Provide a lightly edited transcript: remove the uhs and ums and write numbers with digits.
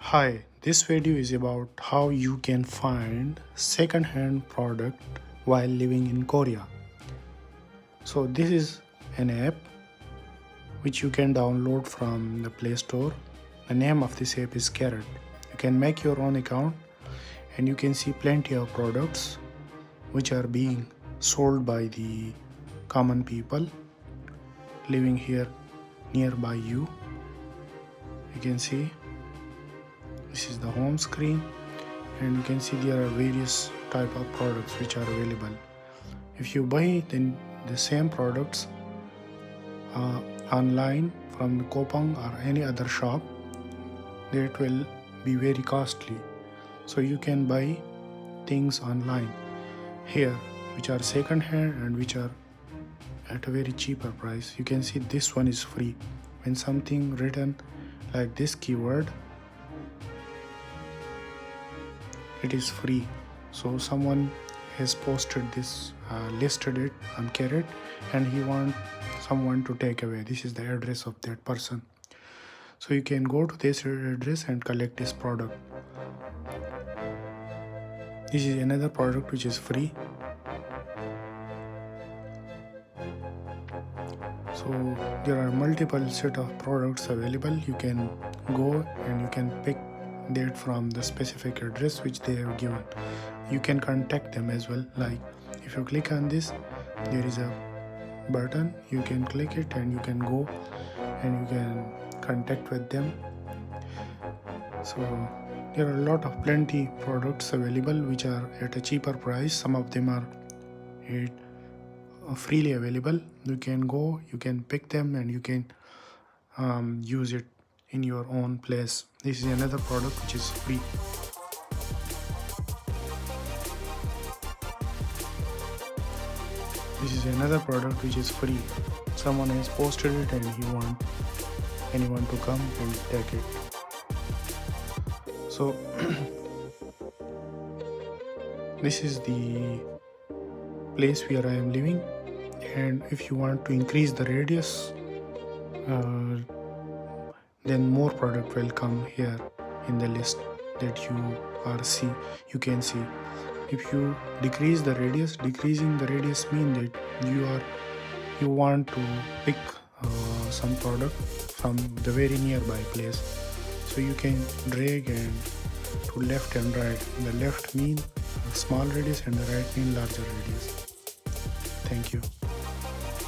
Hi, this video is about how you can find second-hand product while living in Korea. So this is an app which you can download from the Play Store. The name of this app is Carrot. You can make your own account and you can see plenty of products which are being sold by the common people living here nearby you. You can see this is the home screen and you can see there are various type of products which are available. If you buy then the same products online from Coupang or any other shop, it will be very costly. So you can buy things online here which are second hand and which are at a very cheaper price. You can see this one is free. When something written like this keyword, it is free. So someone has posted this, listed it on Carrot, and he wants someone to take away. This is the address of that person. So you can go to this address and collect this product. This is another product which is free. So there are multiple set of products available. You can go and you can pick that from the specific address which they have given. You can contact them as well. Like if you click on this, there is a button, you can click it and you can go and you can contact with them. So there are a lot of plenty products available which are at a cheaper price. Some of them are freely available. You can go, you can pick them and you can use it in your own place. This is another product which is free. This is another product which is free. Someone has posted it and he wants anyone to come and take it. So this is the place where I am living, and if you want to increase the radius, then more product will come here in the list that you can see. If you decrease the radius, decreasing the radius means that you want to pick some product from the very nearby place. So you can drag and to left and right. The left mean small radius and the right mean larger radius. Thank you.